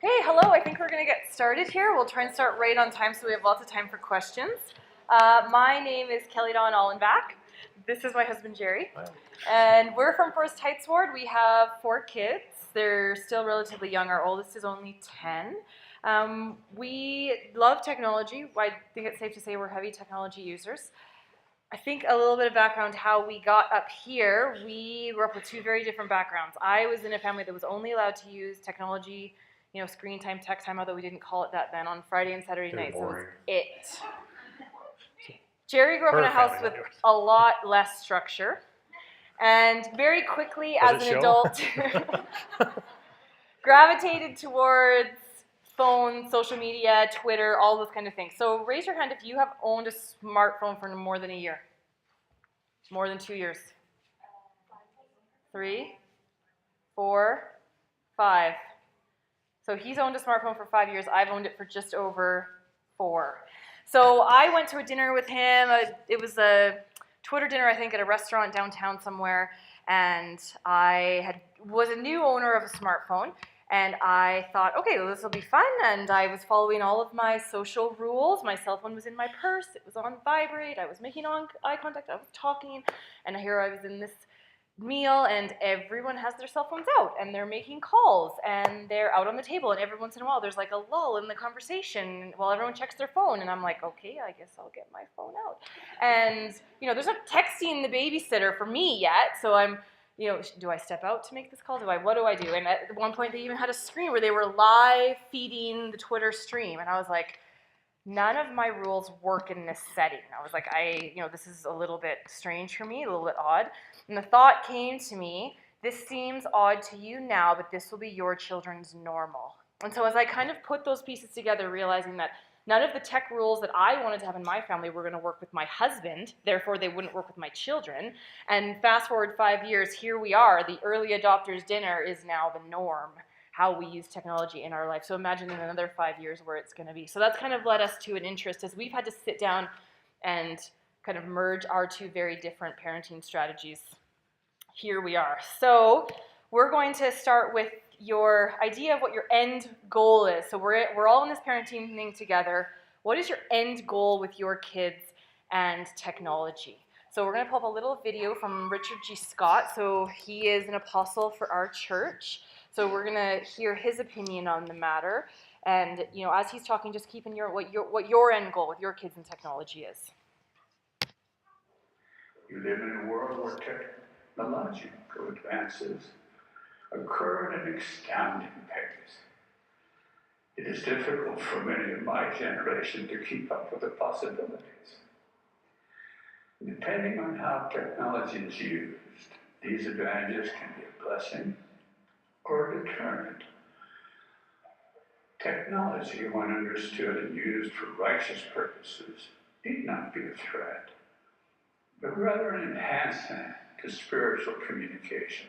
Okay, hello. I think we're going to get started here. We'll try and start right on time so we have lots of time for questions. My name is Kelly Dawn Allenbach. This is my husband, Jerry. Wow. And we're from First Heights Ward. We have 4 kids. They're still relatively young. Our oldest is only 10. We love technology. I think it's safe to say we're heavy technology users. I think a little bit of background how we got up here. We grew up with 2 very different backgrounds. I was in a family that was only allowed to use technology, screen time, tech time, although we didn't call it that then, on Friday and Saturday nights. So it. Jerry grew up in a house with a lot less structure. And very quickly, as an adult, gravitated towards phone, social media, Twitter, all those kind of things. So raise your hand if you have owned a smartphone for more than a year. More than 2 years. 3, 4, 5. So he's owned a smartphone for 5 years. I've owned it for just over 4. So I went to a dinner with him. It was a Twitter dinner, I think, at a restaurant downtown somewhere. And I was a new owner of a smartphone. And I thought, okay, well, this will be fun. And I was following all of my social rules. My cell phone was in my purse. It was on vibrate. I was making eye contact. I was talking. And here I was in this meal, and everyone has their cell phones out, and they're making calls, and they're out on the table, and every once in a while there's like a lull in the conversation while everyone checks their phone, and I'm like, okay, I guess I'll get my phone out. And there's not texting the babysitter for me yet, so I'm do I step out to make this call? What do I do? And at one point they even had a screen where they were live feeding the Twitter stream, and I was like, none of my rules work in this setting. I was like, this is a little bit strange for me, a little bit odd. And the thought came to me, this seems odd to you now, but this will be your children's normal. And so as I kind of put those pieces together, realizing that none of the tech rules that I wanted to have in my family were going to work with my husband, therefore they wouldn't work with my children. And fast forward 5 years, here we are. The early adopters dinner is now the norm, how we use technology in our life. So imagine in another 5 years where it's going to be. So that's kind of led us to an interest as we've had to sit down and kind of merge our 2 very different parenting strategies. Here we are. So we're going to start with your idea of what your end goal is. So we're all in this parenting thing together. What is your end goal with your kids and technology? So we're going to pull up a little video from Richard G. Scott. So he is an apostle for our church. So we're going to hear his opinion on the matter. And, as he's talking, just keep in what your end goal with your kids and technology is. You live in a world where technological advances occur at an astounding pace. It is difficult for many of my generation to keep up with the possibilities. Depending on how technology is used, these advantages can be a blessing or a deterrent. Technology, when understood and used for righteous purposes, need not be a threat, but rather an enhancement to spiritual communication.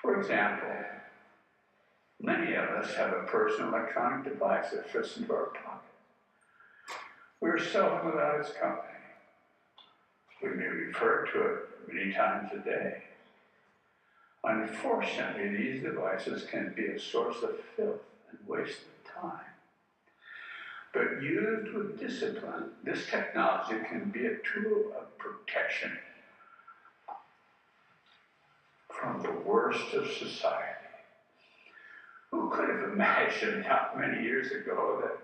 For example, many of us have a personal electronic device that fits into our pocket. We are seldom without its company. We may refer to it many times a day. Unfortunately, these devices can be a source of filth and waste of time. But used with discipline, this technology can be a tool of protection from the worst of society. Who could have imagined not many years ago that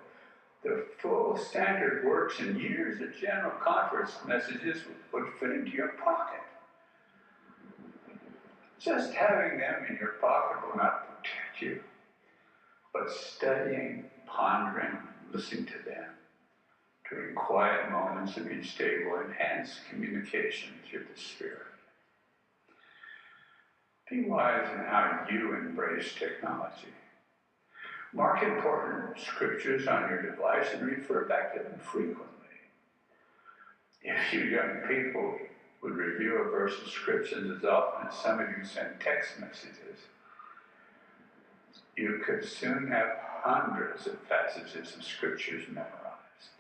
the full standard works and years of general conference messages would fit into your pocket? Just having them in your pocket will not protect you, but studying, pondering, listening to them during quiet moments of being stable enhance communication through the Spirit. Be wise in how you embrace technology. Mark important scriptures on your device and refer back to them frequently. If you young people would review a verse of scripture as often as some of you send text messages, you could soon have hundreds of passages of scriptures memorized.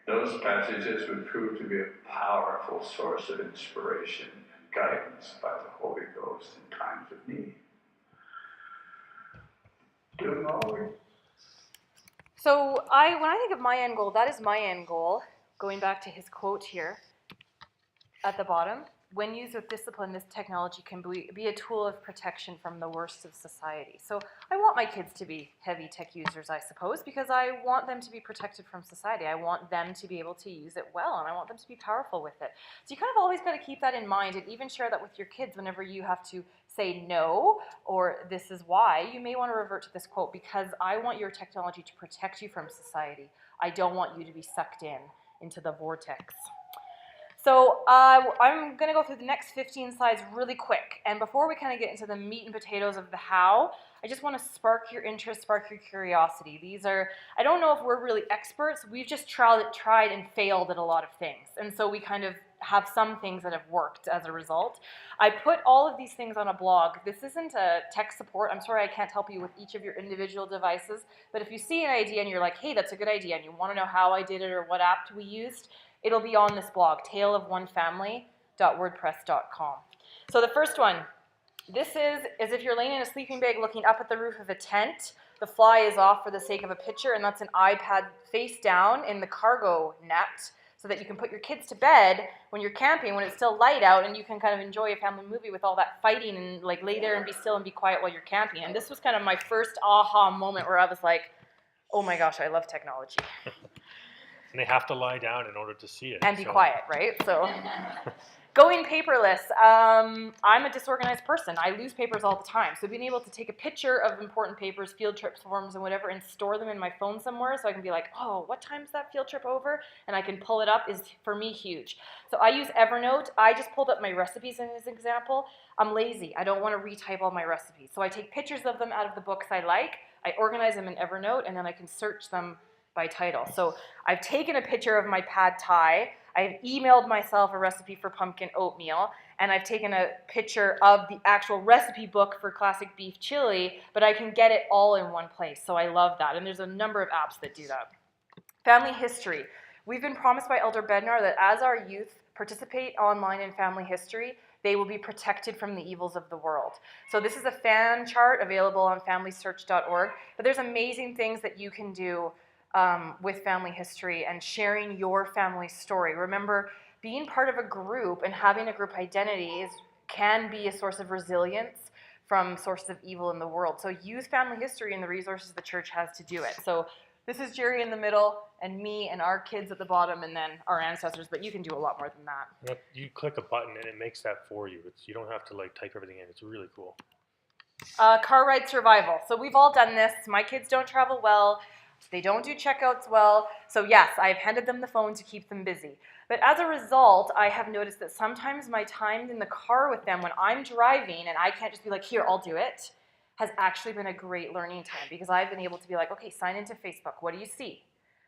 Those passages would prove to be a powerful source of inspiration and guidance by the Holy Ghost in times of need. Doing all we So when I think of my end goal, that is my end goal. Going back to his quote here at the bottom, when used with discipline, this technology can be a tool of protection from the worst of society. So I want my kids to be heavy tech users, I suppose, because I want them to be protected from society. I want them to be able to use it well, and I want them to be powerful with it. So you kind of always got to keep that in mind, and even share that with your kids whenever you have to say no, or this is why. You may want to revert to this quote, because I want your technology to protect you from society. I don't want you to be sucked into the vortex. So I'm going to go through the next 15 slides really quick. And before we kind of get into the meat and potatoes of the how, I just want to spark your interest, spark your curiosity. These are, I don't know if we're really experts. We've just tried and failed at a lot of things. And so we kind of have some things that have worked as a result. I put all of these things on a blog. This isn't a tech support. I'm sorry I can't help you with each of your individual devices. But if you see an idea and you're like, hey, that's a good idea, and you want to know how I did it or what app we used, it'll be on this blog, taleofonefamily.wordpress.com. So the first one, this is as if you're laying in a sleeping bag looking up at the roof of a tent. The fly is off for the sake of a picture, and that's an iPad face down in the cargo net so that you can put your kids to bed when you're camping, when it's still light out, and you can kind of enjoy a family movie with all that fighting and like lay there and be still and be quiet while you're camping. And this was kind of my first aha moment where I was like, oh my gosh, I love technology. And they have to lie down in order to see it. And be quiet, right? So, going paperless. I'm a disorganized person. I lose papers all the time. So being able to take a picture of important papers, field trips, forms, and whatever, and store them in my phone somewhere so I can be like, oh, what time's that field trip over? And I can pull it up is, for me, huge. So I use Evernote. I just pulled up my recipes in this example. I'm lazy. I don't want to retype all my recipes. So I take pictures of them out of the books I like. I organize them in Evernote, and then I can search them by title. So I've taken a picture of my pad thai, I've emailed myself a recipe for pumpkin oatmeal, and I've taken a picture of the actual recipe book for classic beef chili, but I can get it all in one place. So I love that, and there's a number of apps that do that. Family history. We've been promised by Elder Bednar that as our youth participate online in family history, they will be protected from the evils of the world. So this is a fan chart available on FamilySearch.org, but there's amazing things that you can do with family history and sharing your family story. Remember, being part of a group and having a group identity can be a source of resilience from sources of evil in the world. So use family history and the resources the church has to do it. So this is Jerry in the middle, and me and our kids at the bottom, and then our ancestors, but you can do a lot more than that. Yep, you click a button and it makes that for you. You don't have to like type everything in. It's really cool. Car ride survival. So we've all done this. My kids don't travel well. They don't do checkouts well. So yes, I've handed them the phone to keep them busy. But as a result, I have noticed that sometimes my time in the car with them when I'm driving and I can't just be like, here, I'll do it, has actually been a great learning time because I've been able to be like, okay, sign into Facebook. What do you see?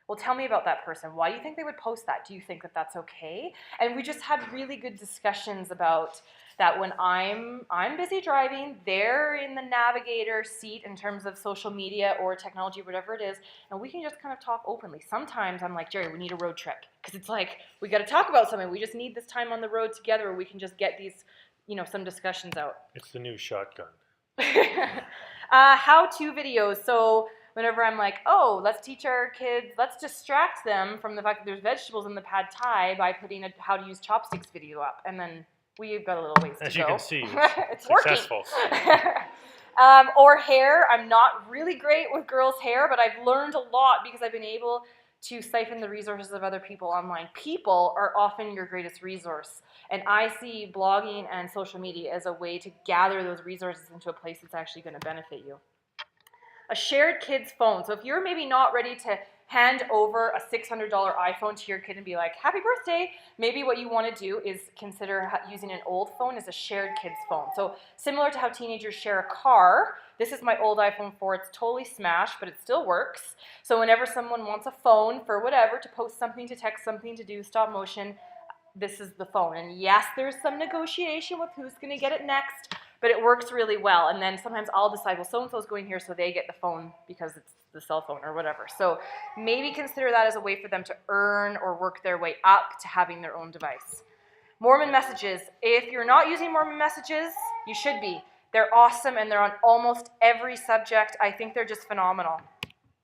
Well, tell me about that person. Why do you think they would post that? Do you think that that's okay? And we just had really good discussions about that when I'm busy driving, they're in the navigator seat in terms of social media or technology, whatever it is, and we can just kind of talk openly. Sometimes I'm like, Jerry, we need a road trip, because it's like, we got to talk about something. We just need this time on the road together where we can just get these, some discussions out. It's the new shotgun. How-to videos. So whenever I'm like, oh, let's teach our kids, let's distract them from the fact that there's vegetables in the pad thai by putting a how to use chopsticks video up, and then we've got a little ways to go. As you can see, it's successful. Or hair. I'm not really great with girls' hair, but I've learned a lot because I've been able to siphon the resources of other people online. People are often your greatest resource. And I see blogging and social media as a way to gather those resources into a place that's actually going to benefit you. A shared kid's phone. So if you're maybe not ready to hand over a $600 iPhone to your kid and be like, happy birthday, maybe what you want to do is consider using an old phone as a shared kid's phone. So similar to how teenagers share a car, this is my old iPhone 4. It's totally smashed, but it still works. So whenever someone wants a phone for whatever, to post something, to text something, to do stop motion, this is the phone. And yes, there's some negotiation with who's going to get it next, but it works really well. And then sometimes I'll decide, well, so-and-so's going here, so they get the phone because it's the cell phone or whatever. So maybe consider that as a way for them to earn or work their way up to having their own device. Mormon messages. If you're not using Mormon messages, you should be. They're awesome, and they're on almost every subject. I think they're just phenomenal.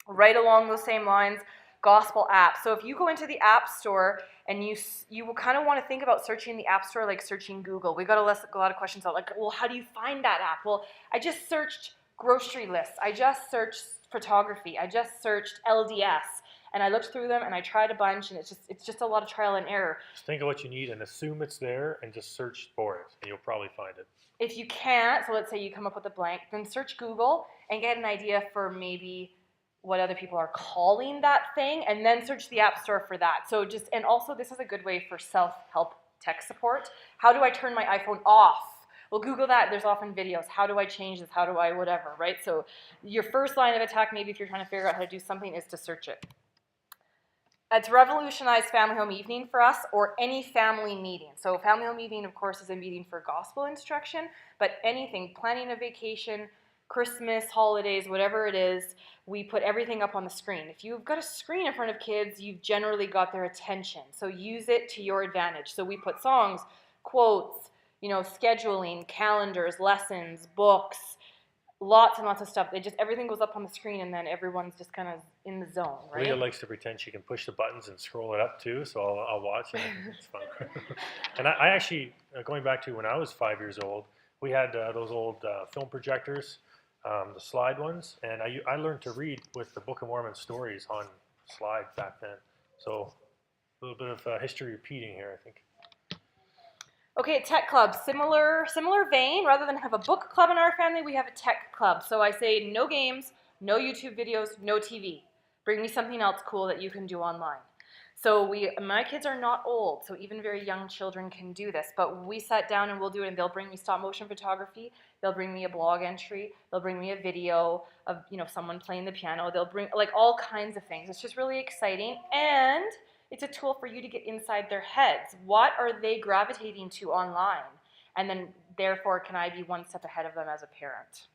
Right along those same lines, Gospel app. So if you go into the App Store and you will kind of want to think about searching the App Store like searching Google. We got a lot of questions out like, well, how do you find that app? Well, I just searched grocery lists. I just searched photography. I just searched LDS, and I looked through them and I tried a bunch, and it's just a lot of trial and error. Just think of what you need and assume it's there, and just search for it, and you'll probably find it. If you can't, so let's say you come up with a blank, then search Google and get an idea for maybe what other people are calling that thing, and then search the App Store for that. So and also this is a good way for self-help tech support. How do I turn my iPhone off? Well, Google that. There's often videos. How do I change this? How do I whatever, right? So your first line of attack, maybe if you're trying to figure out how to do something, is to search it. It's revolutionized family home evening for us, or any family meeting. So family home evening, of course, is a meeting for gospel instruction, but anything, planning a vacation, Christmas, holidays, whatever it is, we put everything up on the screen. If you've got a screen in front of kids, you've generally got their attention. So use it to your advantage. So we put songs, quotes, scheduling, calendars, lessons, books, lots and lots of stuff. Everything goes up on the screen, and then everyone's just kind of in the zone, right? Leah likes to pretend she can push the buttons and scroll it up too, so I'll watch it. It's fun. And I actually, going back to when I was 5 years old, we had those old film projectors, the slide ones, and I learned to read with the Book of Mormon stories on slide back then. So a little bit of history repeating here, I think. Okay, tech club, similar vein. Rather than have a book club in our family, we have a tech club. So I say no games, no YouTube videos, no TV. Bring me something else cool that you can do online. So my kids are not old, so even very young children can do this. But we sat down and we'll do it, and they'll bring me stop motion photography. They'll bring me a blog entry. They'll bring me a video of someone playing the piano. They'll bring like all kinds of things. It's just really exciting, and it's a tool for you to get inside their heads. What are they gravitating to online? And then, therefore, can I be one step ahead of them as a parent?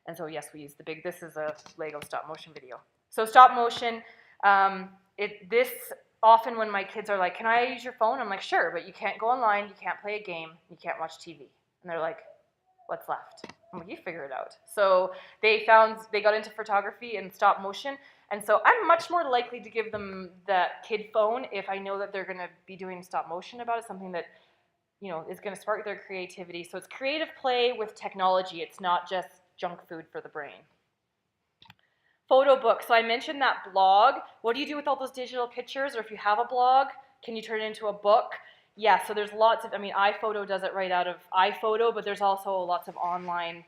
And so, yes, we use this is a Lego stop motion video. So stop motion, often when my kids are like, can I use your phone? I'm like, sure, but you can't go online, you can't play a game, you can't watch TV. And they're like, what's left? I'm like, you figure it out. So they got into photography and stop motion. And so I'm much more likely to give them the kid phone if I know that they're going to be doing stop motion about it, something that, is going to spark their creativity. So it's creative play with technology. It's not just junk food for the brain. Photo book. So I mentioned that blog. What do you do with all those digital pictures? Or if you have a blog, can you turn it into a book? Yeah, so there's lots of, iPhoto does it right out of iPhoto, but there's also lots of online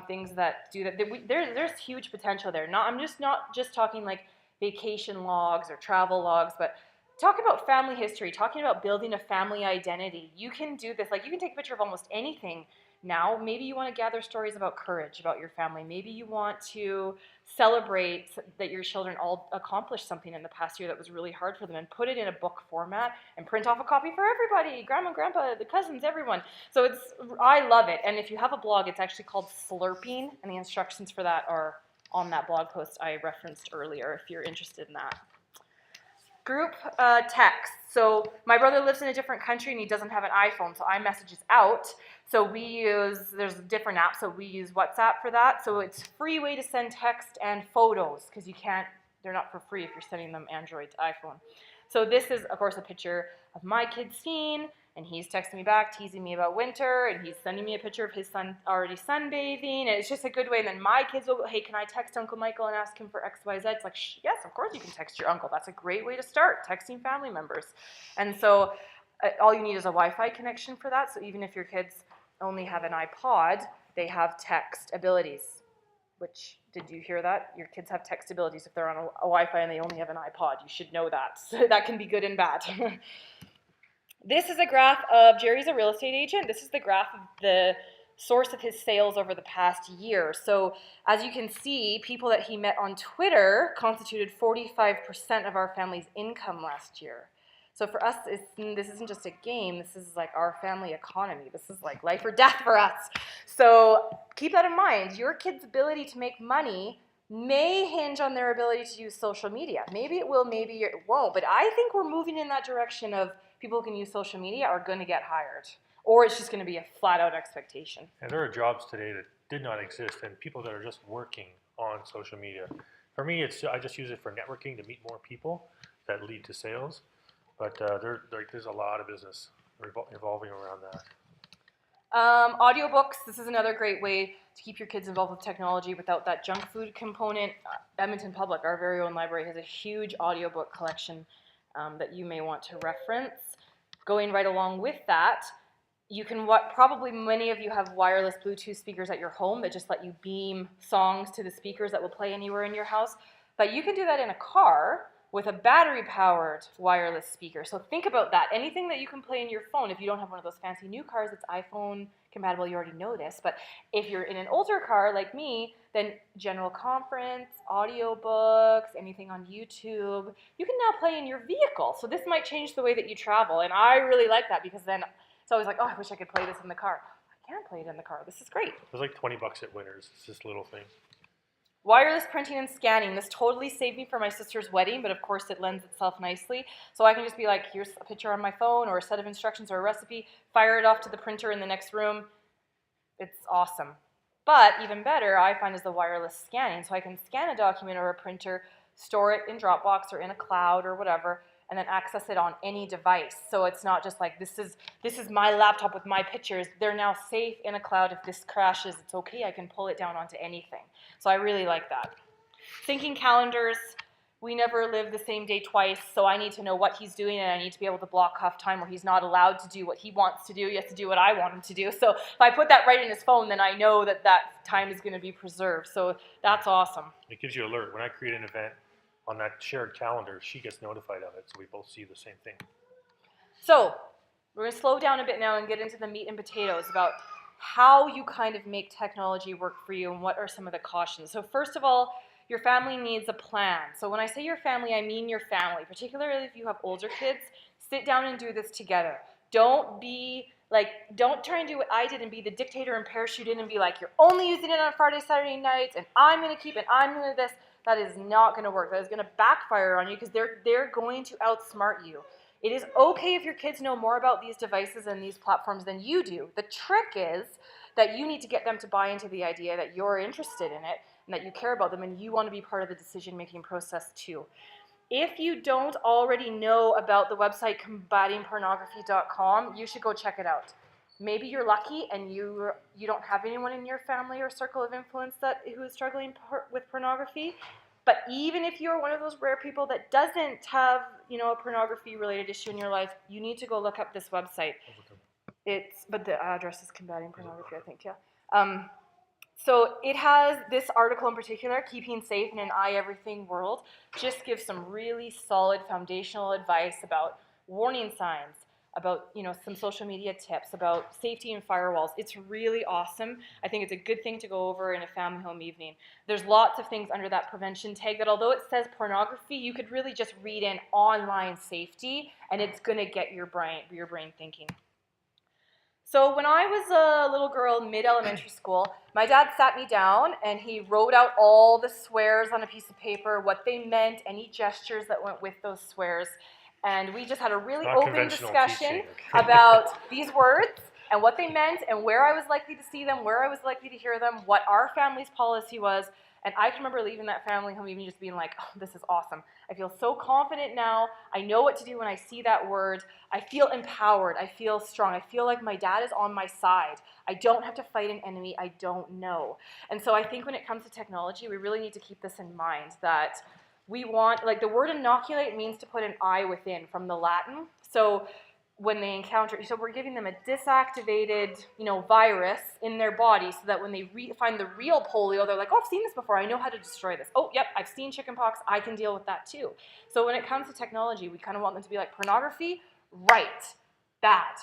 things that do that. There's huge potential there. I'm not just talking like vacation logs or travel logs, but talk about family history, talking about building a family identity. You can do this. Like, you can take a picture of almost anything now. Maybe you want to gather stories about courage about your family. Maybe you want to celebrate that your children all accomplished something in the past year that was really hard for them, and put it in a book format and print off a copy for everybody, grandma, grandpa, the cousins, everyone. So I love it. And if you have a blog, it's actually called Slurping, and the instructions for that are on that blog post I referenced earlier if you're interested in that. Group text. So my brother lives in a different country and he doesn't have an iPhone, so iMessage is out. So there's different apps, so we use WhatsApp for that. So it's a free way to send text and photos, because they're not for free if you're sending them Android to iPhone. So this is, of course, a picture of my kid scene, and he's texting me back, teasing me about winter, and he's sending me a picture of his son already sunbathing, and it's just a good way. And then my kids will go, hey, can I text Uncle Michael and ask him for X, Y, Z? It's like, yes, of course you can text your uncle. That's a great way to start, texting family members. And so all you need is a Wi-Fi connection for that. So even if your kids only have an iPod, they have text abilities. Which, did you hear that? Your kids have text abilities if they're on a Wi-Fi and they only have an iPod. You should know that. So that can be good and bad. This is a graph of, Jerry's a real estate agent. This is the graph of the source of his sales over the past year. So as you can see, people that he met on Twitter constituted 45% of our family's income last year. So for us, this isn't just a game. This is like our family economy. This is like life or death for us. So keep that in mind. Your kid's ability to make money may hinge on their ability to use social media. Maybe it will, maybe it won't. But I think we're moving in that direction of people who can use social media are going to get hired. Or it's just going to be a flat-out expectation. And there are jobs today that did not exist, and people that are just working on social media. For me, I just use it for networking to meet more people that lead to sales. But there's a lot of business revolving around that. Audiobooks, this is another great way to keep your kids involved with technology without that junk food component. Edmonton Public, our very own library, has a huge audiobook collection that you may want to reference. Going right along with that, you can, probably many of you have wireless Bluetooth speakers at your home that just let you beam songs to the speakers that will play anywhere in your house. But you can do that in a car with a battery-powered wireless speaker. So think about that. Anything that you can play in your phone, if you don't have one of those fancy new cars that's iPhone compatible, you already know this. But if you're in an older car like me, then general conference, audiobooks, anything on YouTube, you can now play in your vehicle. So this might change the way that you travel. And I really like that because then it's always like, oh, I wish I could play this in the car. I can't play it in the car. This is great. It was like $20 at Winners. It's this little thing. Wireless printing and scanning. This totally saved me for my sister's wedding, but of course it lends itself nicely. So I can just be like, here's a picture on my phone or a set of instructions or a recipe, fire it off to the printer in the next room. It's awesome. But even better, I find, is the wireless scanning. So I can scan a document or a printer, store it in Dropbox or in a cloud or whatever, and then access it on any device. So it's not just like, this is my laptop with my pictures. They're now safe in a cloud. If this crashes, it's okay. I can pull it down onto anything. So I really like that. Syncing calendars. We never live the same day twice, so I need to know what he's doing, and I need to be able to block off time where he's not allowed to do what he wants to do. He has to do what I want him to do. So if I put that right in his phone, then I know that that time is going to be preserved. So that's awesome. It gives you alert. When I create an event on that shared calendar, she gets notified of it, so we both see the same thing. So we're going to slow down a bit now and get into the meat and potatoes about how you kind of make technology work for you and what are some of the cautions. So first of all, your family needs a plan. So when I say your family, I mean your family, particularly if you have older kids. Sit down and do this together. Don't try and do what I did and be the dictator and parachute in and be like, you're only using it on Friday, Saturday nights, and I'm going to keep it, I'm going to this. That is not going to work. That is going to backfire on you because they're going to outsmart you. It is okay if your kids know more about these devices and these platforms than you do. The trick is that you need to get them to buy into the idea that you're interested in it and that you care about them and you want to be part of the decision-making process too. If you don't already know about the website combatingpornography.com, you should go check it out. Maybe you're lucky and you don't have anyone in your family or circle of influence who is struggling with pornography. But even if you're one of those rare people that doesn't have, a pornography-related issue in your life, you need to go look up this website. But the address is Combating Pornography, I think, yeah. So it has this article in particular, Keeping Safe in an iEverything World, just gives some really solid foundational advice about warning signs, about some social media tips, about safety and firewalls. It's really awesome. I think it's a good thing to go over in a family home evening. There's lots of things under that prevention tag that although it says pornography, you could really just read in online safety and it's going to get your brain thinking. So when I was a little girl, mid-elementary school, my dad sat me down and he wrote out all the swears on a piece of paper, what they meant, any gestures that went with those swears. And we just had a really open discussion about these words and what they meant and where I was likely to see them, where I was likely to hear them, what our family's policy was. And I can remember leaving that family home even just being like, oh, this is awesome. I feel so confident now. I know what to do when I see that word. I feel empowered. I feel strong. I feel like my dad is on my side. I don't have to fight an enemy I don't know. And so I think when it comes to technology, we really need to keep this in mind that we want, the word inoculate means to put an I within from the Latin. So when they encounter, so we're giving them a disactivated, virus in their body so that when they find the real polio, they're like, oh, I've seen this before. I know how to destroy this. Oh, yep, I've seen chickenpox. I can deal with that too. So when it comes to technology, we kind of want them to be like, pornography, right, that.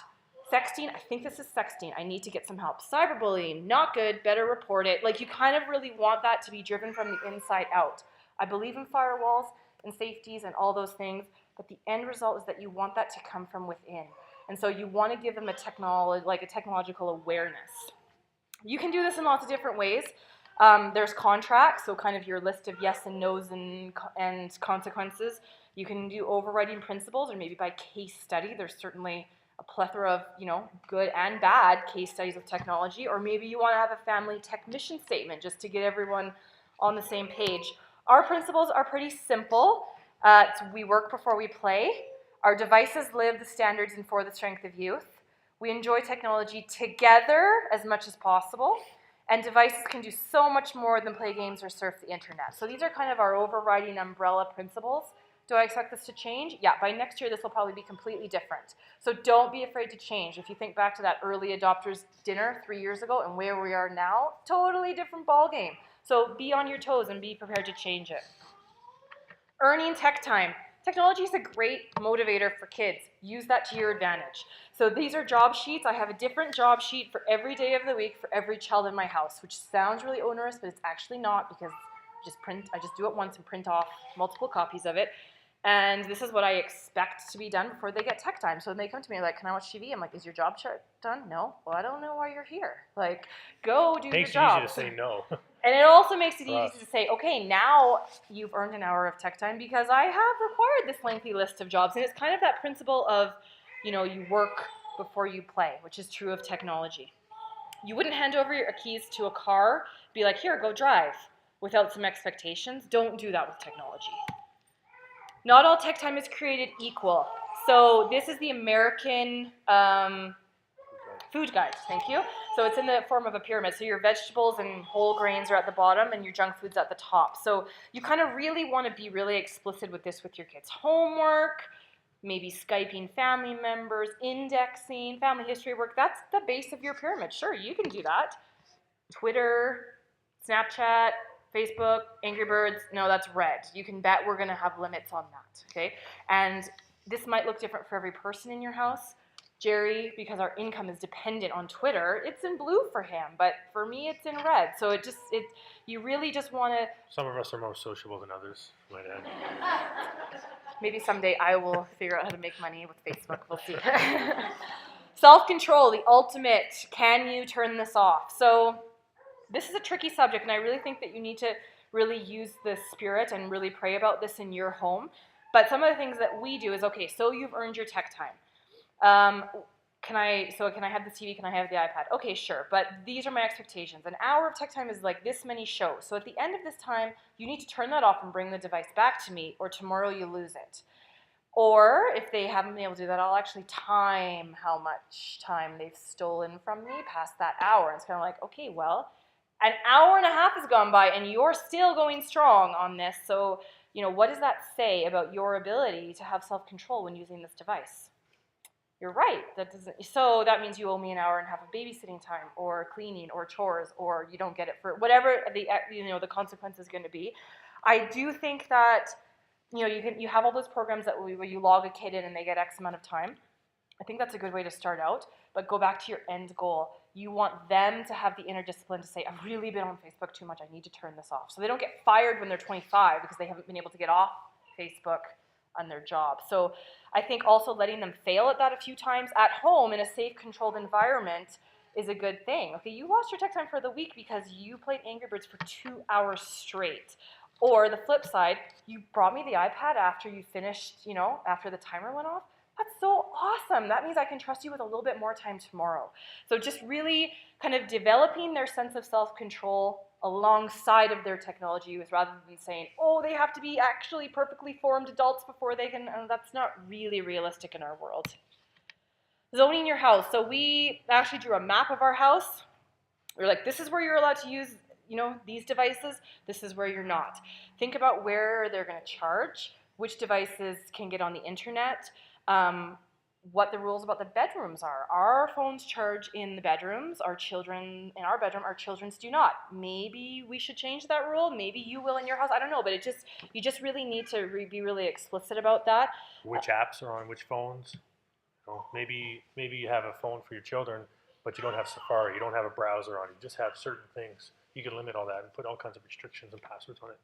Sexting, I think this is sexting. I need to get some help. Cyberbullying, not good, better report it. You kind of really want that to be driven from the inside out. I believe in firewalls and safeties and all those things, but the end result is that you want that to come from within. And so you want to give them a technological awareness. You can do this in lots of different ways. There's contracts, so kind of your list of yes and no's and consequences. You can do overriding principles or maybe by case study. There's certainly a plethora of, good and bad case studies of technology, or maybe you want to have a family tech mission statement just to get everyone on the same page. Our principles are pretty simple. We work before we play. Our devices live the standards and for the strength of youth. We enjoy technology together as much as possible. And devices can do so much more than play games or surf the internet. So these are kind of our overriding umbrella principles. Do I expect this to change? Yeah, by next year this will probably be completely different. So don't be afraid to change. If you think back to that early adopters dinner 3 years ago and where we are now, totally different ballgame. So be on your toes and be prepared to change it. Earning tech time. Technology is a great motivator for kids. Use that to your advantage. So these are job sheets. I have a different job sheet for every day of the week for every child in my house, which sounds really onerous, but it's actually not, because I just do it once and print off multiple copies of it. And this is what I expect to be done before they get tech time. So when they come to me like, can I watch TV? I'm like, is your job done? No. Well, I don't know why you're here. Like, go do your job. Makes it easy to say no. And it also makes it For easy to say, okay, now you've earned an hour of tech time because I have required this lengthy list of jobs. And it's kind of that principle of, you work before you play, which is true of technology. You wouldn't hand over your keys to a car, be like, here, go drive, without some expectations. Don't do that with technology. Not all tech time is created equal. So this is the American food guide, thank you. So it's in the form of a pyramid. So your vegetables and whole grains are at the bottom and your junk food's at the top. So you kind of really want to be really explicit with this with your kids' homework, maybe Skyping family members, indexing, family history work. That's the base of your pyramid. Sure, you can do that. Twitter, Snapchat, Facebook, Angry Birds, no, that's red. You can bet we're going to have limits on that, okay? And this might look different for every person in your house. Jerry, because our income is dependent on Twitter, it's in blue for him, but for me, it's in red. So you really just want to... Some of us are more sociable than others, might add. Maybe someday I will figure out how to make money with Facebook. We'll see. Self-control, the ultimate. Can you turn this off? So this is a tricky subject, and I really think that you need to really use the spirit and really pray about this in your home. But some of the things that we do is, okay, so you've earned your tech time. Can I have the TV? Can I have the iPad? Okay, sure. But these are my expectations. An hour of tech time is like this many shows. So at the end of this time, you need to turn that off and bring the device back to me, or tomorrow you lose it. Or if they haven't been able to do that, I'll actually time how much time they've stolen from me past that hour. And it's kind of like, okay, well, an hour and a half has gone by and you're still going strong on this. So, what does that say about your ability to have self-control when using this device? You're right. So that means you owe me an hour and a half of babysitting time, or cleaning, or chores, or you don't get it for whatever the consequence is going to be. I do think that you have all those programs where you log a kid in and they get X amount of time. I think that's a good way to start out. But go back to your end goal. You want them to have the inner discipline to say, I've really been on Facebook too much. I need to turn this off. So they don't get fired when they're 25 because they haven't been able to get off Facebook on their job. So I think also letting them fail at that a few times at home in a safe, controlled environment is a good thing. Okay, you lost your tech time for the week because you played Angry Birds for 2 hours straight. Or the flip side, you brought me the iPad after you finished, after the timer went off. That's so awesome. That means I can trust you with a little bit more time tomorrow. So just really kind of developing their sense of self-control alongside of their technology use, rather than saying, oh, they have to be actually perfectly formed adults before they can, and that's not really realistic in our world. Zoning your house. So we actually drew a map of our house. We're like, this is where you're allowed to use, these devices. This is where you're not. Think about where they're going to charge, which devices can get on the internet, what the rules about the bedrooms are. Our phones charge in the bedrooms. Our children's do not. Maybe we should change that rule. Maybe you will in your house. I don't know, but you just really need to be really explicit about that. Which apps are on which phones? Maybe you have a phone for your children, but you don't have Safari. You don't have a browser on it. You just have certain things. You can limit all that and put all kinds of restrictions and passwords on it.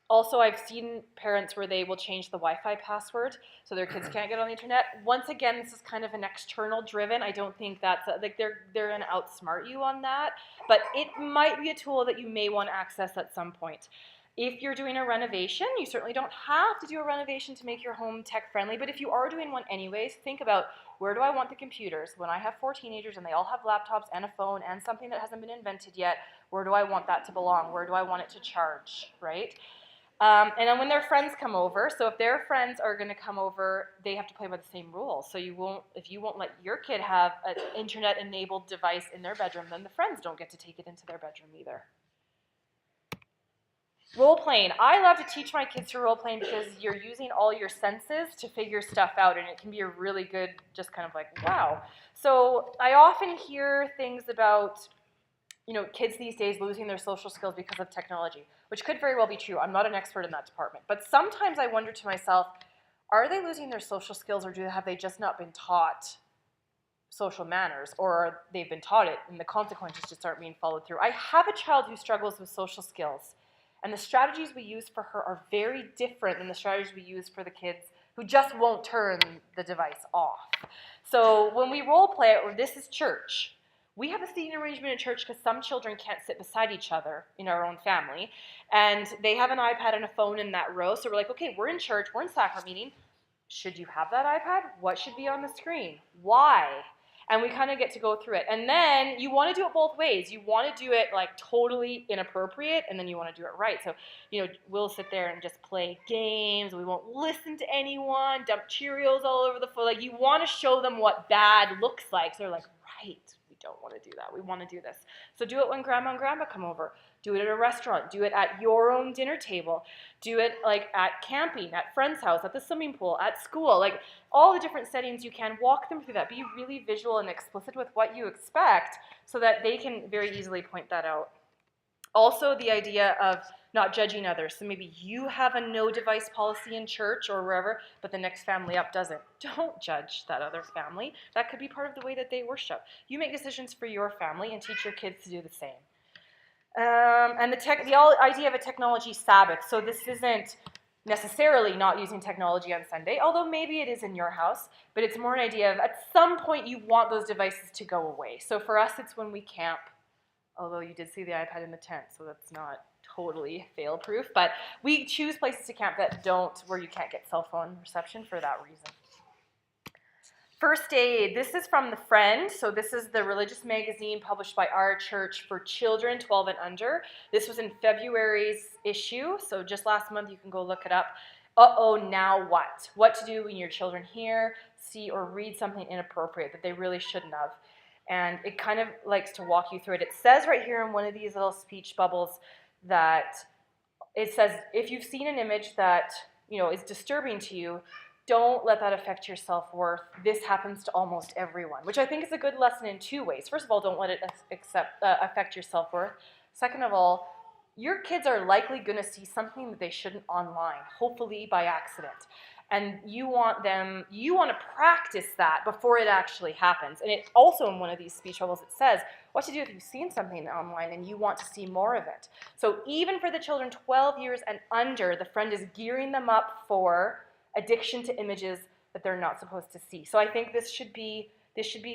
Also, I've seen parents where they will change the Wi-Fi password so their kids can't get on the internet. Once again, this is kind of an external driven. I don't think that's they're going to outsmart you on that, but it might be a tool that you may want to access at some point. If you're doing a renovation, you certainly don't have to do a renovation to make your home tech friendly, but if you are doing one anyways, think about, where do I want the computers? When I have 4 teenagers and they all have laptops and a phone and something that hasn't been invented yet, where do I want that to belong? Where do I want it to charge, right? And then when their friends come over, so if their friends are going to come over, they have to play by the same rules. So if you won't let your kid have an internet-enabled device in their bedroom, then the friends don't get to take it into their bedroom either. Role playing. I love to teach my kids to role playing because you're using all your senses to figure stuff out, and it can be a really good, just kind of like, wow. So I often hear things about, kids these days losing their social skills because of technology, which could very well be true. I'm not an expert in that department. But sometimes I wonder to myself, are they losing their social skills, or have they just not been taught social manners, or they've been taught it and the consequences just aren't being followed through? I have a child who struggles with social skills. And the strategies we use for her are very different than the strategies we use for the kids who just won't turn the device off. So when we role play it, or this is church, we have a seating arrangement in church because some children can't sit beside each other in our own family. And they have an iPad and a phone in that row. So we're like, okay, we're in church, we're in sacrament meeting. Should you have that iPad? What should be on the screen? Why? And we kind of get to go through it. And then you want to do it both ways. You want to do it like totally inappropriate, and then you want to do it right. So, we'll sit there and just play games. We won't listen to anyone, dump Cheerios all over the floor. Like, you want to show them what bad looks like. So they're like, right, we don't want to do that. We want to do this. So do it when grandma and grandpa come over. Do it at a restaurant. Do it at your own dinner table. Do it like at camping, at friend's house, at the swimming pool, at school. Like all the different settings you can. Walk them through that. Be really visual and explicit with what you expect so that they can very easily point that out. Also, the idea of not judging others. So maybe you have a no device policy in church or wherever, but the next family up doesn't. Don't judge that other family. That could be part of the way that they worship. You make decisions for your family and teach your kids to do the same. And the idea of a technology Sabbath. So this isn't necessarily not using technology on Sunday, although maybe it is in your house, but it's more an idea of at some point you want those devices to go away. So for us, it's when we camp, although you did see the iPad in the tent, so that's not totally fail-proof, but we choose places to camp where you can't get cell phone reception for that reason. First aid, this is from The Friend. So this is the religious magazine published by our church for children 12 and under. This was in February's issue, so just last month. You can go look it up. Now what? What to do when your children hear, see, or read something inappropriate that they really shouldn't have. And it kind of likes to walk you through it. It says right here in one of these little speech bubbles that it says, if you've seen an image that is disturbing to you, don't let that affect your self-worth. This happens to almost everyone, which I think is a good lesson in 2 ways. First of all, don't let it affect your self-worth. Second of all, your kids are likely going to see something that they shouldn't online, hopefully by accident. And you want to practice that before it actually happens. And it also, in one of these speech bubbles, it says what to do if you've seen something online and you want to see more of it. So even for the children 12 years and under, The Friend is gearing them up for addiction to images that they're not supposed to see. So I think this should be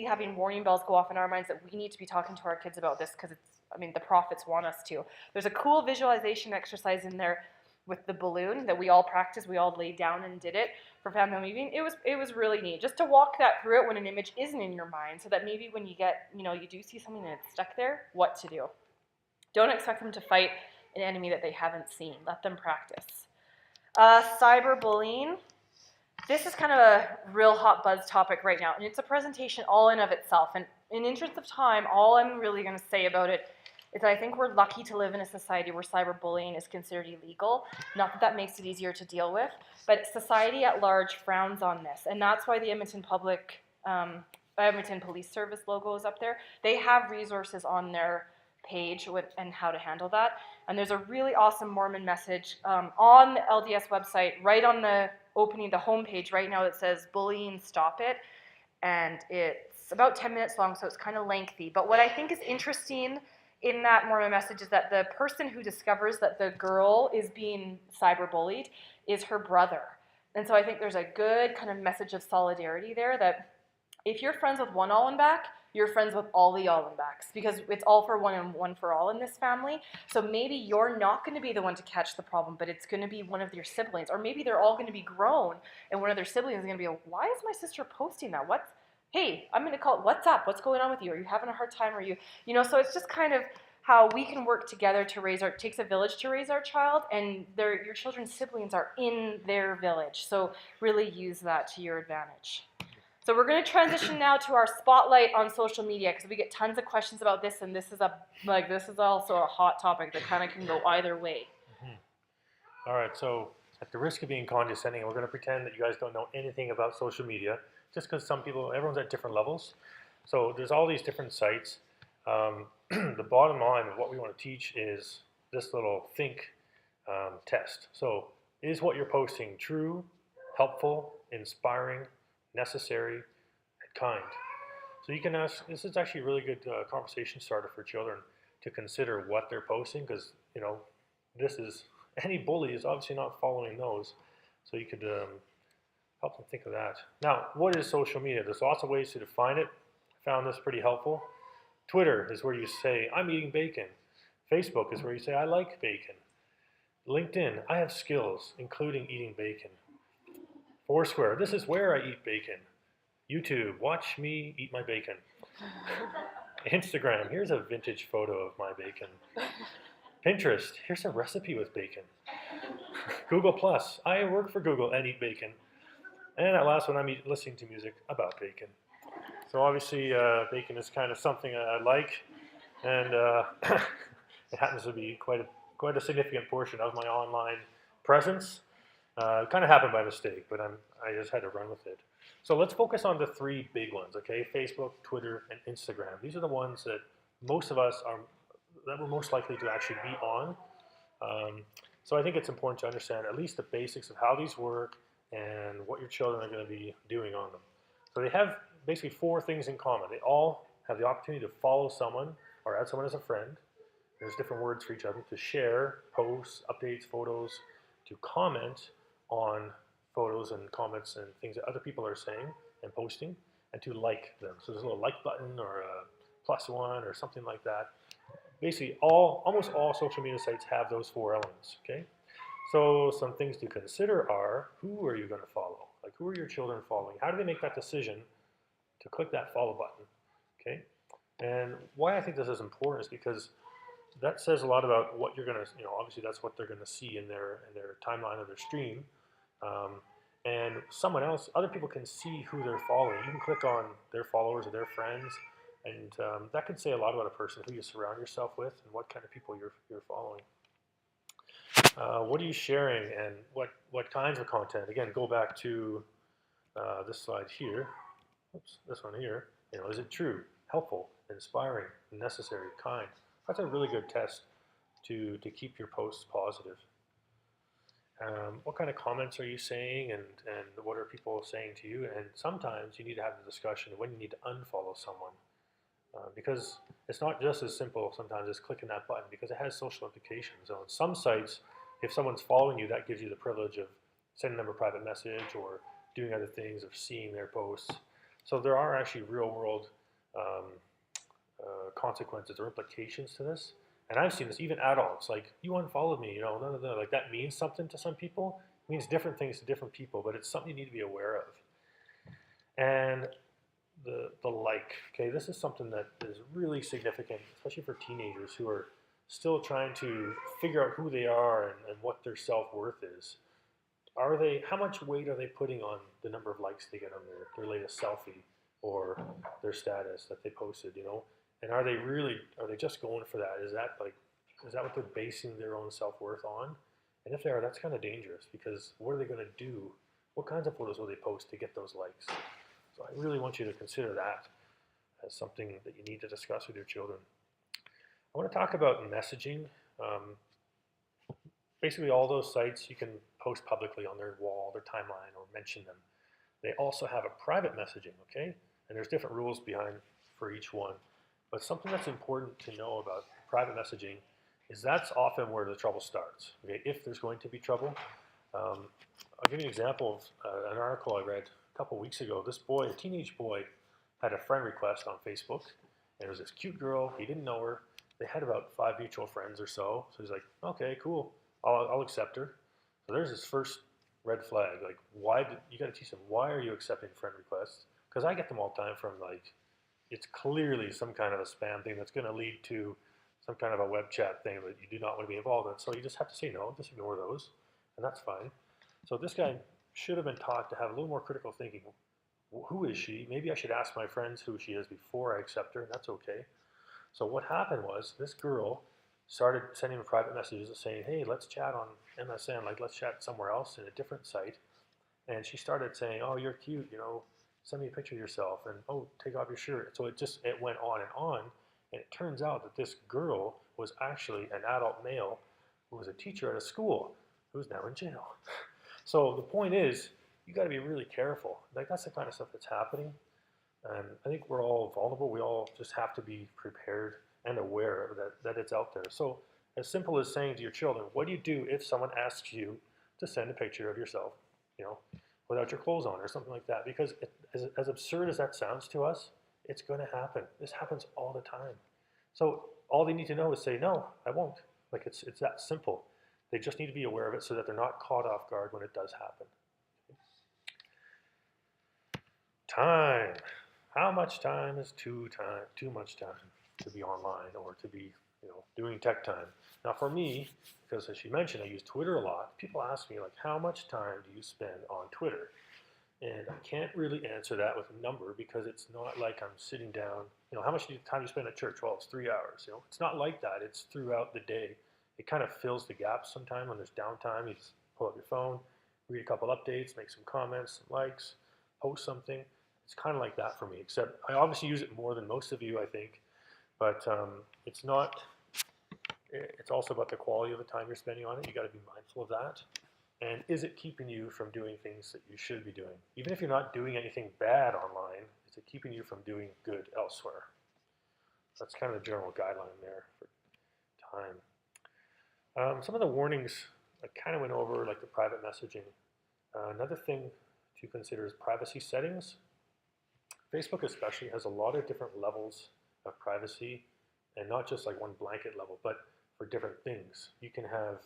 having warning bells go off in our minds that we need to be talking to our kids about this because the prophets want us to. There's a cool visualization exercise in there with the balloon that we all practiced. We all laid down and did it for family meeting. It was really neat just to walk that through it when an image isn't in your mind so that maybe when you get, you do see something and it's stuck there, what to do. Don't expect them to fight an enemy that they haven't seen. Let them practice. Cyberbullying. This is kind of a real hot buzz topic right now, and it's a presentation all in of itself. And in interest of time, all I'm really going to say about it is that I think we're lucky to live in a society where cyberbullying is considered illegal. Not that that makes it easier to deal with, but society at large frowns on this, and that's why the Edmonton Police Service logo is up there. They have resources on their page and how to handle that. And there's a really awesome Mormon message on the LDS website, right on the homepage right now that says, "Bullying, stop it." And it's about 10 minutes long, so it's kind of lengthy. But what I think is interesting in that Mormon message is that the person who discovers that the girl is being cyberbullied is her brother. And so I think there's a good kind of message of solidarity there that if you're friends with one Allenback, you're friends with all the Allenbacks because it's all for one and one for all in this family. So maybe you're not going to be the one to catch the problem, but it's going to be one of your siblings. Or maybe they're all going to be grown and one of their siblings is going to be like, why is my sister posting that? Hey, I'm going to call it, what's up? What's going on with you? Are you having a hard time? So it's just kind of how we can work together to raise it takes a village to raise our child, and your children's siblings are in their village. So really use that to your advantage. So we're going to transition now to our spotlight on social media because we get tons of questions about this, and this is also a hot topic that kind of can go either way. All right, so at the risk of being condescending, we're going to pretend that you guys don't know anything about social media, just because everyone's at different levels. So there's all these different sites. The bottom line of what we want to teach is this little think test. So is what you're posting true, helpful, inspiring, necessary, and kind? So you can ask, this is actually a really good conversation starter for children to consider what they're posting, because any bully is obviously not following those. So you could help them think of that. Now, what is social media? There's lots of ways to define it. I found this pretty helpful. Twitter is where you say, I'm eating bacon. Facebook is where you say, I like bacon. LinkedIn, I have skills, including eating bacon. Foursquare, this is where I eat bacon. YouTube, watch me eat my bacon. Instagram, here's a vintage photo of my bacon. Pinterest, here's a recipe with bacon. Google Plus, I work for Google and eat bacon. And that last one, I'm listening to music about bacon. So obviously, bacon is kind of something I like, and it happens to be quite a significant portion of my online presence. It kind of happened by mistake, but I just had to run with it. So let's focus on the three big ones, okay? Facebook, Twitter, and Instagram. These are the ones that most of us that we're most likely to actually be on. So I think it's important to understand at least the basics of how these work and what your children are going to be doing on them. So they have basically four things in common. They all have the opportunity to follow someone or add someone as a friend. There's different words for each other. To share, posts, updates, photos, to comment on photos and comments and things that other people are saying and posting, and to like them. So there's a little like button or a plus one or something like that. Basically, almost all social media sites have those four elements, okay? So some things to consider are, who are you going to follow? Like, who are your children following? How do they make that decision to click that follow button, okay? And why I think this is important is because that says a lot about what you're going to, obviously that's what they're going to see in their timeline of their stream. And other people can see who they're following. You can click on their followers or their friends, and that can say a lot about a person, who you surround yourself with, and what kind of people you're following. What are you sharing, and what kinds of content? Again, go back to this slide here. Oops, this one here. Is it true, helpful, inspiring, necessary, kind? That's a really good test to keep your posts positive. What kind of comments are you saying, and what are people saying to you? And sometimes you need to have the discussion of when you need to unfollow someone. Because it's not just as simple sometimes as clicking that button, because it has social implications. So on some sites, if someone's following you, that gives you the privilege of sending them a private message or doing other things, of seeing their posts. So there are actually real-world consequences or implications to this. And I've seen this, even adults, like, you unfollowed me, like that means something to some people. It means different things to different people, but it's something you need to be aware of. And the like, okay, this is something that is really significant, especially for teenagers who are still trying to figure out who they are and what their self-worth is. How much weight are they putting on the number of likes they get on their latest selfie or their status that they posted, And are they just going for that? Is that what they're basing their own self-worth on? And if they are, that's kind of dangerous, because what are they going to do? What kinds of photos will they post to get those likes? So I really want you to consider that as something that you need to discuss with your children. I want to talk about messaging. Basically, all those sites you can post publicly on their wall, their timeline, or mention them. They also have a private messaging, okay? And there's different rules for each one. But something that's important to know about private messaging is that's often where the trouble starts, okay? If there's going to be trouble. I'll give you an example of an article I read a couple weeks ago. This boy, a teenage boy, had a friend request on Facebook, and it was this cute girl. He didn't know her. They had about 5 mutual friends or so. So he's like, okay, cool. I'll accept her. So there's his first red flag. Like, why did you got to teach them? Why are you accepting friend requests? Because I get them all the time from like, it's clearly some kind of a spam thing that's going to lead to some kind of a web chat thing that you do not want to be involved in. So you just have to say no, just ignore those, and that's fine. So this guy should have been taught to have a little more critical thinking. Who is she? Maybe I should ask my friends who she is before I accept her. That's okay. So what happened was this girl started sending me private messages saying, hey, let's chat on MSN, like let's chat somewhere else in a different site. And she started saying, oh, you're cute, send me a picture of yourself, and oh, take off your shirt. So it went on, and it turns out that this girl was actually an adult male who was a teacher at a school who's now in jail. So the point is, you got to be really careful. Like, that's the kind of stuff that's happening. And I think we're all vulnerable. We all just have to be prepared and aware that it's out there. So as simple as saying to your children, what do you do if someone asks you to send a picture of yourself, without your clothes on or something like that? Because as absurd as that sounds to us, it's going to happen. This happens all the time. So all they need to know is say, no, I won't. Like, it's that simple. They just need to be aware of it so that they're not caught off guard when it does happen. Time. How much time is too much time to be online or to be, doing tech time? Now for me, because as you mentioned, I use Twitter a lot, people ask me like, how much time do you spend on Twitter? And I can't really answer that with a number because it's not like I'm sitting down, how much time do you spend at church? Well, it's 3 hours, It's not like that. It's throughout the day. It kind of fills the gaps sometimes when there's downtime. You just pull up your phone, read a couple updates, make some comments, some likes, post something. It's kind of like that for me, except I obviously use it more than most of you, I think. But it's not, it's also about the quality of the time you're spending on it. You got to be mindful of that. And is it keeping you from doing things that you should be doing? Even if you're not doing anything bad online, is it keeping you from doing good elsewhere? That's kind of the general guideline there for time. Some of the warnings I kind of went over, like the private messaging. Another thing to consider is privacy settings. Facebook especially has a lot of different levels of privacy, and not just like one blanket level, but for different things. You can have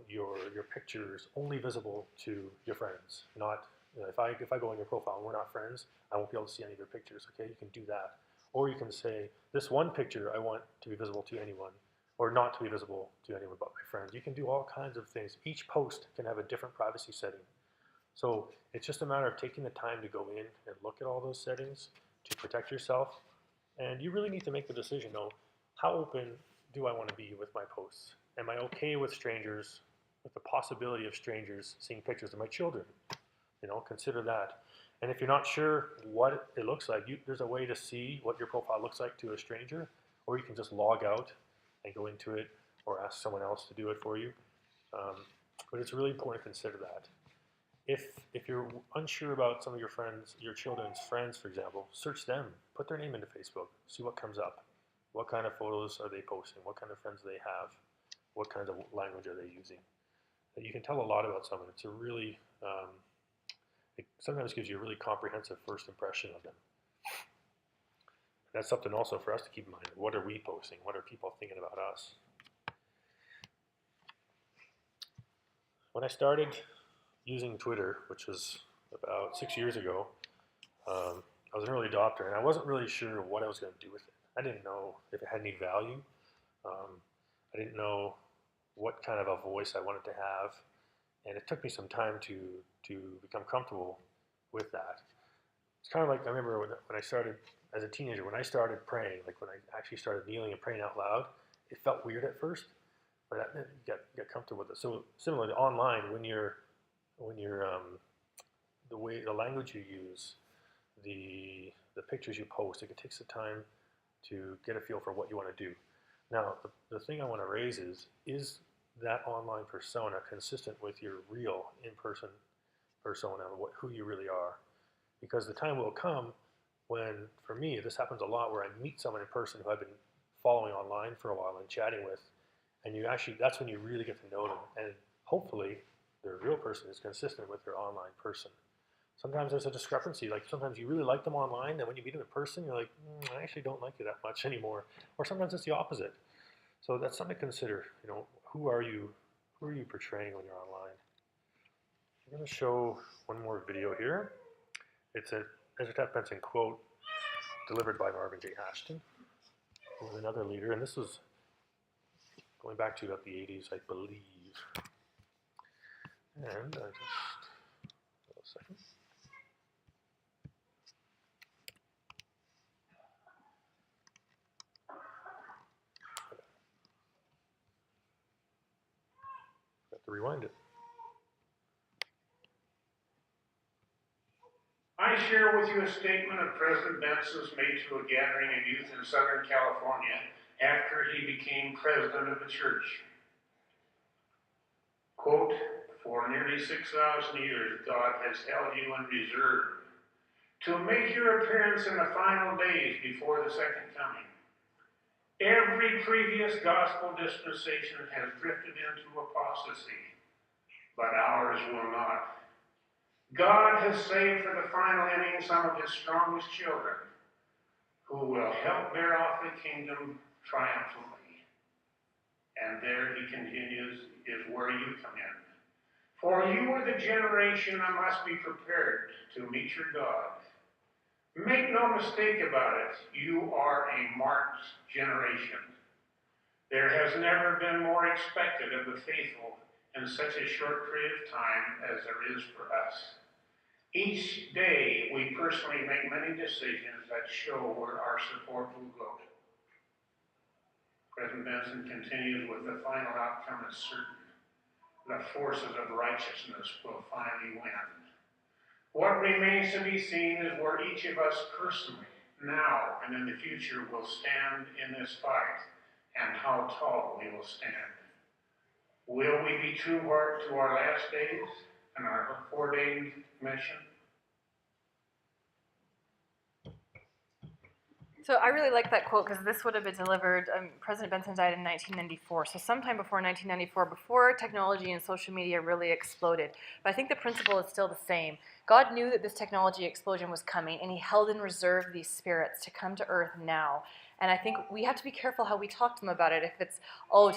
your pictures only visible to your friends. Not, if I go on your profile and we're not friends, I won't be able to see any of your pictures. Okay, you can do that, or you can say this one picture I want to be visible to anyone, or not to be visible to anyone but my friends. You can do all kinds of things. Each post can have a different privacy setting. So it's just a matter of taking the time to go in and look at all those settings to protect yourself. And you really need to make the decision, though, how open do I want to be with my posts? Am I okay with strangers, with the possibility of strangers seeing pictures of my children? Consider that. And if you're not sure what it looks like, there's a way to see what your profile looks like to a stranger, or you can just log out and go into it or ask someone else to do it for you. But it's really important to consider that. If you're unsure about some of your friends, your children's friends, for example, search them. Put their name into Facebook. See what comes up. What kind of photos are they posting? What kind of friends do they have? What kinds of language are they using? You can tell a lot about someone. It's a really, it sometimes gives you a really comprehensive first impression of them. That's something also for us to keep in mind. What are we posting? What are people thinking about us? When I started using Twitter, which was about 6 years ago, I was an early adopter, and I wasn't really sure what I was going to do with it. I didn't know if it had any value. I didn't know what kind of a voice I wanted to have, and it took me some time to become comfortable with that. It's kind of like, I remember when I started as a teenager, when I started praying, like when I actually started kneeling and praying out loud, it felt weird at first, but that meant you get comfortable with it. So similarly, online, when you're the language you use, the pictures you post, it takes the time to get a feel for what you want to do. Now, the thing I want to raise is that online persona consistent with your real in-person persona, who you really are? Because the time will come when, for me, this happens a lot, where I meet someone in person who I've been following online for a while and chatting with, and that's when you really get to know them, and hopefully their real person is consistent with their online person. sometimes there's a discrepancy. Like sometimes you really like them online, and when you meet them in person, you're like, I actually don't like you that much anymore. Or sometimes it's the opposite. So that's something to consider. Who are you portraying when you're online? I'm going to show one more video here. It's a Ezra Taft Benson quote delivered by Marvin J. Ashton, who was another leader, and this was going back to about the 80s, I believe. And I just, a second. Have to rewind it. I share with you a statement of President Benson's made to a gathering of youth in Southern California after he became president of the church. Quote, "For nearly 6,000 years, God has held you in reserve to make your appearance in the final days before the second coming. Every previous gospel dispensation has drifted into apostasy, but ours will not. God has saved for the final inning some of his strongest children who will help bear off the kingdom triumphantly." And there he continues, is where you come in. "For you are the generation that must be prepared to meet your God. Make no mistake about it, you are a marked generation. There has never been more expected of the faithful in such a short period of time as there is for us. Each day, we personally make many decisions that show where our support will go." President Benson continues with, "The final outcome is certain. The forces of righteousness will finally win. What remains to be seen is where each of us personally, now and in the future, will stand in this fight, and how tall we will stand. Will we be true to our last days and our ordained mission?" So I really like that quote because this would have been delivered, President Benson died in 1994, so sometime before 1994, before technology and social media really exploded. But I think the principle is still the same. God knew that this technology explosion was coming, and he held in reserve these spirits to come to earth now. And I think we have to be careful how we talk to them about it. If it's,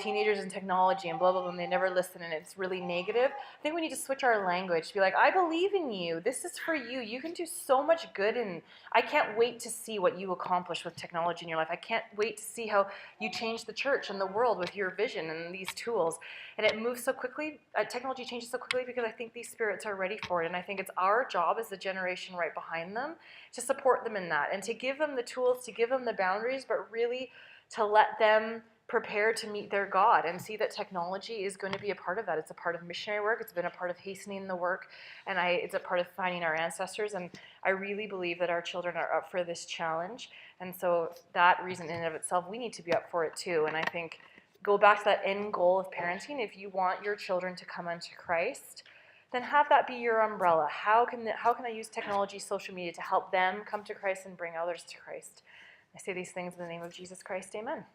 teenagers and technology and blah, blah, blah, and they never listen and it's really negative, I think we need to switch our language to be like, I believe in you. This is for you. You can do so much good, and I can't wait to see what you accomplish with technology in your life. I can't wait to see how you change the church and the world with your vision and these tools. And it moves so quickly. Technology changes so quickly because I think these spirits are ready for it. And I think it's our job as the generation right behind them to support them in that and to give them the tools, to give them the boundaries, but really to let them prepare to meet their God and see that technology is going to be a part of that. It's a part of missionary work. It's been a part of hastening the work, and it's a part of finding our ancestors. And I really believe that our children are up for this challenge. And so that reason in and of itself, we need to be up for it too. And I think go back to that end goal of parenting. If you want your children to come unto Christ, then have that be your umbrella. How can I use technology, social media to help them come to Christ and bring others to Christ? I say these things in the name of Jesus Christ. Amen.